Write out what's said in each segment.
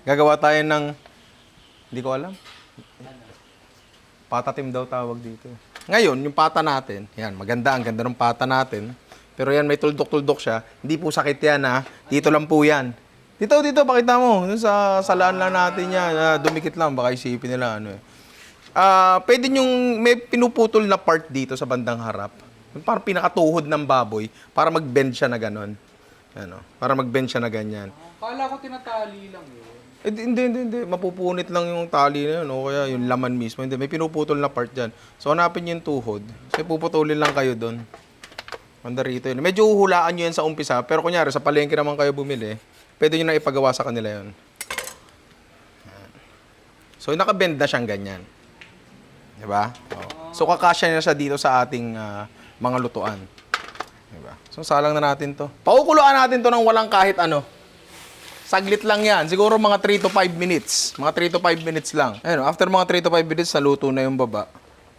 Gagawa tayo ng, hindi ko alam. Patatim daw tawag dito. Ngayon, yung pata natin, yan, maganda, ang ganda ng pata natin. Pero yan, may tuldok-tuldok siya. Hindi po sakit yan, ha? Dito lang po yan. Dito, pakita mo. Dun sa salaan lang natin yan. Dumikit lang, baka isipin nila, ano eh. Pwede yung may pinuputol na part dito sa bandang harap. Parang pinakatuhod ng baboy para mag-bend siya na gano'n. Ano, para mag-bend siya na ganyan. Kala ko tinatali lang yun. Hindi. Mapupunit lang yung tali na yun, o kaya yung laman mismo. Hindi, may pinuputol na part dyan. So, hanapin nyo yung tuhod. Kasi puputulin lang kayo doon. Banda rito yun. Medyo uhulaan nyo yan sa umpisa, pero kunyari, sa palengke naman kayo bumili, pwede nyo na ipagawa sa kanila yun. So, nakabend na siyang ganyan. Diba? Oh. So, kakasya na siya dito sa ating mga lutuan. Diba? So, salang na natin to. Paukuluan natin to ng walang kahit ano. Saglit lang yan. Siguro mga 3 to 5 minutes. Mga 3 to 5 minutes lang. Ayun, after mga 3 to 5 minutes, naluto na yung baba.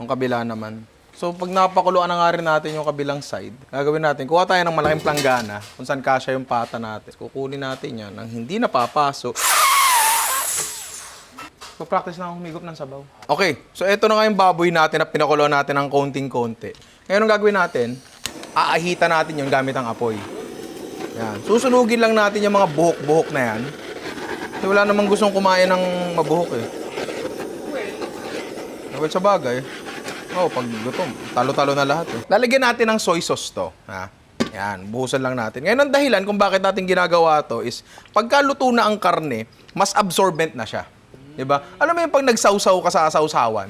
Yung kabila naman. So, pag napakuluan na nga rin natin yung kabilang side, gagawin natin, kuha tayo ng malaking planggana kung saan kasya yung pata natin. Kukunin natin yan nang hindi napapasok. Practice na akong humigop ng sabaw. Okay, so ito na nga yung baboy natin na pinakulo natin ng konting-konti. Ngayon ang gagawin natin, aahita natin yung gamit ang apoy. Yan. Susunugin lang natin yung mga buhok-buhok na yan. Kasi wala namang gustong kumain ng mabuhok eh. Well, sa bagay. Oh, pag gutom, talo-talo na lahat eh. Lalagyan natin ng soy sauce to. Ha? Yan, buhusan lang natin. Ngayon ang dahilan kung bakit natin ginagawa to is, pagka luto na ang karne, mas absorbent na siya. 'Di ba? Alam mo yung pag nagsawsaw ka sa sawsawan,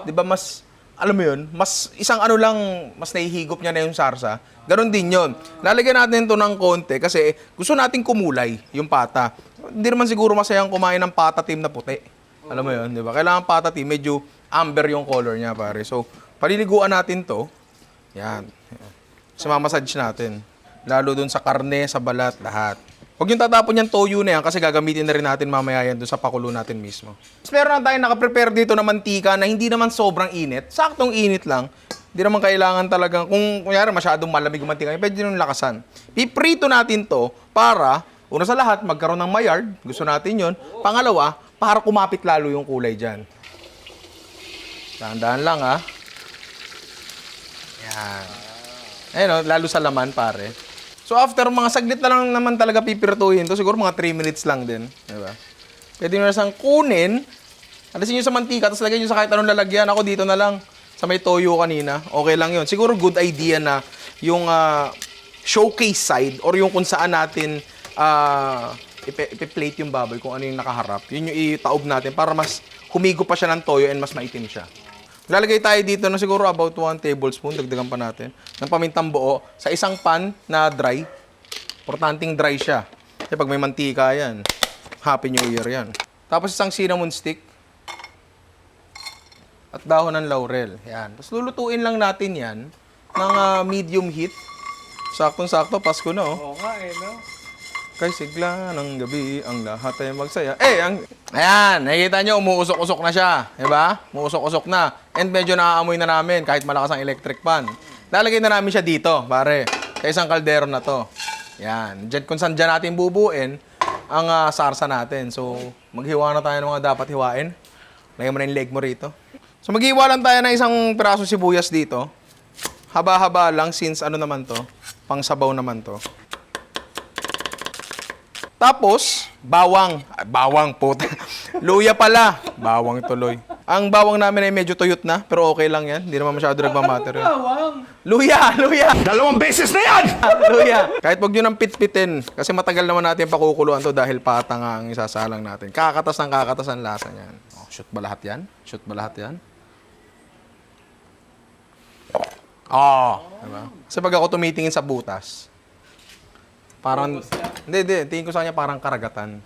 'di ba mas alam mo yun, mas isang ano lang, mas nahihigop niya na yung sarsa. Ganon din yun. Lalagyan natin ito ng konti kasi gusto nating kumulay yung pata. Hindi naman siguro masayang kumain ng pata team na puti. Alam mo yun, di ba? Kailangan pata team, medyo amber yung color niya, pare. So, paliliguan natin to. Yan. So, mamassage natin. Lalo dun sa karne, sa balat, lahat. Huwag yung tatapon yung toyo na yan kasi gagamitin na rin natin mamaya yan doon sa pakulo natin mismo. Mas meron na tayong nakaprepare dito na mantika na hindi naman sobrang init. Saktong init lang. Hindi naman kailangan talagang, kung kunyari masyadong malamig yung mantika, pwede nyo lakasan. Piprito natin to para, una sa lahat, magkaroon ng mayard. Gusto natin yon. Pangalawa, para kumapit lalo yung kulay dyan. Dahan-dahan lang ha. Yan. Ayun o, lalo sa laman pare. So after mga saglit na lang naman talaga pipirtuhin to, siguro mga 3 minutes lang din, di ba? Pwede nyo na siyang kunin, alisin nyo sa mantika, tapos lagyan nyo sa kahit anong lalagyan. Ako dito na lang, sa may toyo kanina, okay lang yun. Siguro good idea na yung showcase side or yung kung saan natin ipi-plate yung baboy, kung ano yung nakaharap, yun yung itaob natin para mas humigo pa siya ng toyo and mas maitim siya. Lalagay tayo dito na siguro about 1 tablespoon, dagdagan pa natin, ng pamintang buo sa isang pan na dry. Importanteng dry siya. Kasi pag may mantika yan, Happy New Year yan. Tapos isang cinnamon stick at dahon ng laurel. Yan. Tapos lulutuin lang natin yan ng medium heat. Saktong-sakto, Pasko na oh. Oo nga eh, no? Kay sigla ng gabi, ang lahat ay magsaya. Ayan, nakikita nyo, umuusok-usok na siya. Diba? Umuusok-usok na. And medyo naaamoy na namin, kahit malakas ang electric pan. Lalagay na namin siya dito, pare. Sa isang kaldero na to. Yan. Diyan, kung saan dyan natin bubuin ang sarsa natin. So, maghiwa na tayo ng mga dapat hiwain. Lagyan mo na yung leg mo rito. So, maghiwa lang tayo ng isang piraso sibuyas dito. Haba-haba lang since ano naman to, pang sabaw naman to. Tapos, bawang. Bawang, puta. Luya pala. Bawang tuloy. Ang bawang namin ay medyo tuyot na, pero okay lang yan. Hindi naman masyado nagmamatter. Bawang! Luya! 2 beses na yan! Luya! Kahit wag nyo nang pitpitin, kasi matagal naman natin pakukuluan to dahil pata nga ang isasalang natin. Kakatas ang lasa niyan. Oh, shoot ba lahat yan? Shoot ba lahat yan? Oh, diba? Kasi pag ako tumitingin sa butas, parang, hindi, tingin ko sa kanya parang karagatan.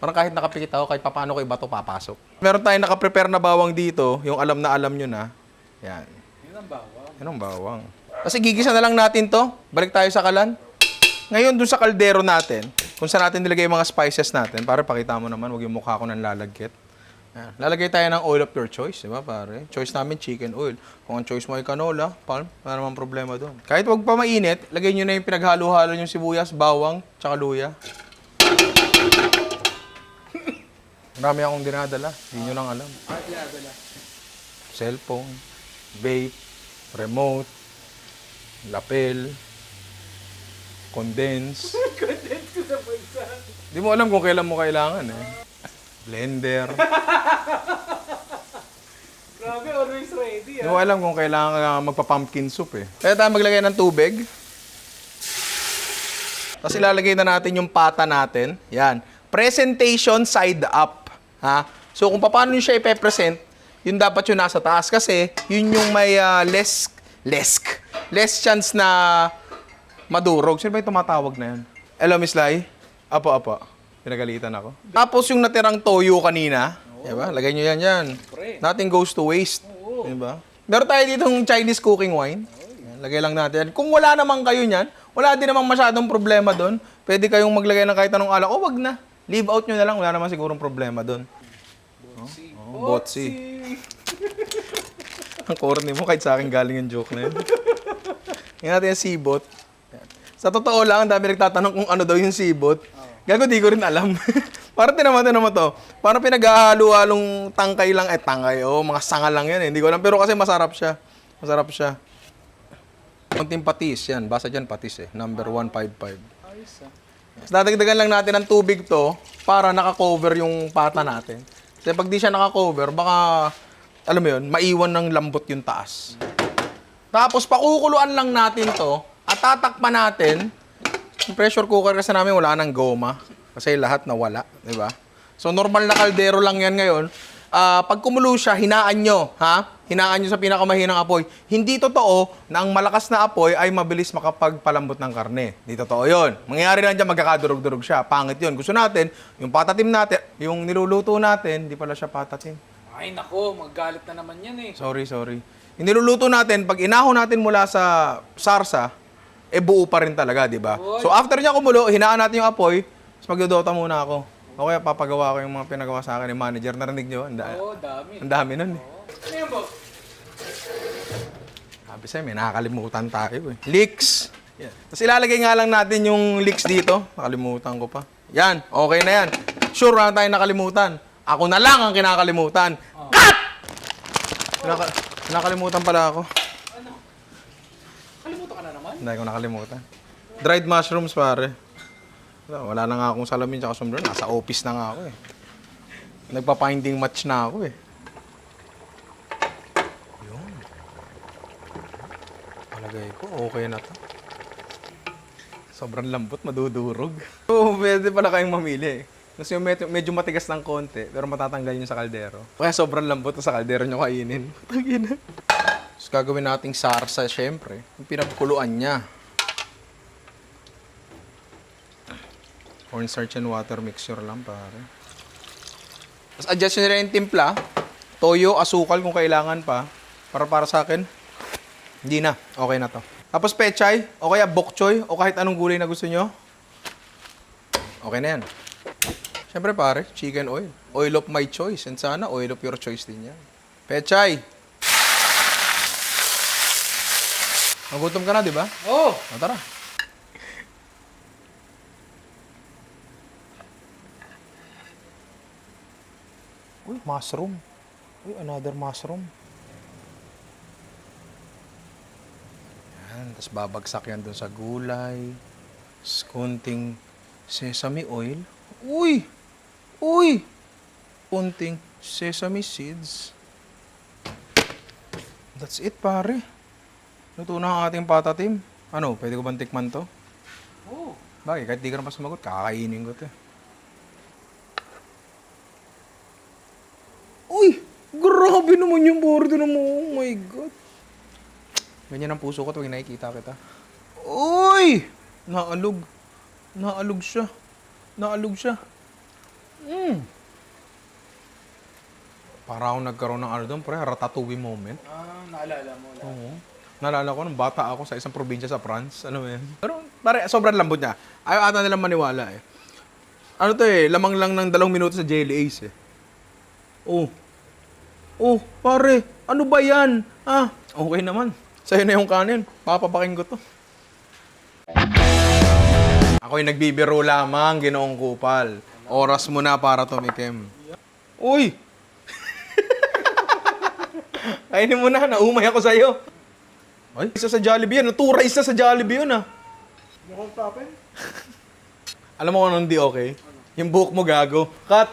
Parang kahit nakapikit ako, kahit papaano ko iba to papasok. Meron tayong nakaprepare na bawang dito, yung alam na alam nyo na. Yan. Yun ang bawang. Yan ang bawang. Kasi gigisa na lang natin to. Balik tayo sa kalan. Ngayon, dun sa kaldero natin, kung saan natin nilagay yung mga spices natin, para pakita mo naman, huwag yung mukha ko ng lalagkit. Yan. Lalagay tayo ng oil of your choice, di ba pare? Choice namin, chicken oil. Kung ang choice mo ay canola, palm, wala namang problema doon. Kahit wag pa mainit, lagay nyo na yung pinaghalo-halo yung sibuyas, bawang, tsaka luya. Marami akong dinadala. Hindi nyo lang alam. Ay, pinadala. Cellphone, vape, remote, lapel, condense. Content ko sa bulsa. Hindi mo alam kung kailan mo kailangan eh. Blender. Grabe, always ready Hindi mo alam kung kailangan ka magpa-pumpkin soup eh. Kaya tayo maglagay ng tubig. Tapos ilalagay na natin yung pata natin. Yan. Presentation side up. Ha? So kung paano nyo siya ipe-present, yun dapat yung nasa taas. Kasi yun yung may less chance na madurog. Sino ba yung tumatawag na yan? Hello, Miss Lai? Apo. Pinagalitan ako. Tapos yung natirang toyo kanina, diba? Lagay nyo yan. Pre. Nothing goes to waste. Diba? Meron tayo ditong Chinese cooking wine. Yan, lagay lang natin. Kung wala naman kayo niyan, wala din namang masyadong problema doon. Pwede kayong maglagay ng kahit anong alak. O wag na. Leave out nyo na lang. Wala naman sigurong problema doon. Botsi. Ang corny mo, kahit sa akin galing yung joke na yun. Ngayon natin yung sibot. Sa totoo lang, ang dami nagtatanong kung ano daw yung sibot. Gago, di ko rin alam. Parang tinaman to. Parang pinaghahalo-halong tangkay lang. Tangkay. Mga sanga lang yan eh. Hindi ko alam. Pero kasi masarap siya. Konting patis. Yan. Basa dyan patis eh. Number 155. Ayos ah. Tapos dadagdagan lang natin ng tubig to para naka-cover yung pata natin. Kasi pag di siya naka-cover, baka, alam mo yun, maiwan ng lambot yung taas. Tapos pakukuluan lang natin to at tatakpan natin. Yung pressure cooker kasi namin wala nang goma. Kasi lahat nawala, di ba? So normal na kaldero lang yan ngayon. Pag kumulo siya, hinaan nyo, ha? Hinaan nyo sa pinakamahinang apoy. Hindi totoo na ang malakas na apoy ay mabilis makapagpalambot ng karne. Hindi totoo yun. Mangyayari lang dyan, magkakadurog-durog siya. Pangit yun. Gusto natin, yung patatim natin, yung niluluto natin, hindi pala siya patatim. Ay nako, maggalit na naman yan eh. Sorry. Yung niluluto natin, pag inahon natin mula sa sarsa, buo pa rin talaga, di ba? So after niya kumulo, hinaan natin yung apoy, tapos magdodota muna ako. O kaya papagawa ko yung mga pinagawa sa akin ni manager. Narinig nyo? Oo, dami. Ang dami nun eh. Ano yan po? Sabi sa'yo, may nakakalimutan tayo eh. Leeks. Yan. Tapos ilalagay nga lang natin yung leeks dito. Nakalimutan ko pa. Yan, okay na yan. Sure, wala tayong nakalimutan. Ako na lang ang kinakalimutan. Cut! Nakalimutan pala ako. Ano? Kalimutan ka na naman? Hindi ko nakalimutan. Dried mushrooms, pare. Wala na nga akong salamin tsaka sombrero. Nasa office na nga ako eh. Nagpa-finding match na ako eh. Yun. Palagay ko, okay na to. Sobrang lambot, madudurog. Oo, pwede pala kayong mamili eh. Kasi yung medyo matigas ng konti, pero matatanggal nyo sa kaldero. Kaya sobrang lambot na sa kaldero nyo kainin. Tangina. Tapos gagawin nating sarsa, syempre. Yung pinagkuluan niya. Cornstarch and water mixture lang, pare. Tapos adjust nyo rin yung timpla. Toyo, asukal kung kailangan pa. Para sa akin, hindi na. Okay na to. Tapos pechay, o kaya bok choy, o kahit anong gulay na gusto nyo. Okay na yan. Siyempre pare, chicken oil. Oil of my choice. And sana oil of your choice din yan. Pechay. Nagutom ka na, di ba? Oo! O, tara. Uy, mushroom. Uy, another mushroom. Yan, tapos babagsak yan dun sa gulay. Tapos konting sesame oil. Uy! Konting sesame seeds. That's it, pare. Luto na ang ating patatim. Ano, pwede ko bang tikman to? Oo. Bakit? Kahit di ka na pa sumagot, kakainin ko to. Uy! Grabe naman yung bordo na mo. Oh my God. Ganyan ang puso ko tuwing nakikita kita. Uy! Naalog. Naalog siya. Para ako nagkaroon ng ano doon, pre, ratatouille moment. Naalala mo. Oo. Naalala ko nung bata ako sa isang probinsya sa France. Ano yan? Pero pare, sobrang lambot niya. Ayaw ata nilang maniwala eh. Ano to eh, lamang lang ng 2 minuto sa Jelly Ace eh. Oh, pare, ano ba yan? Okay naman. Sa'yo na yung kanin. Papapakin ko to. Ako'y nagbibiro lamang, Ginoong Kupal. Oras mo na para tumikim. Uy! Kainin mo na, naumay ako sa'yo. Ay, isa sa Jollibee yan. 2 rice na sa Jollibee yun, ah. Mukhang tapin. Alam mo kung anong di okay? Yung buhok mo gago. Cut!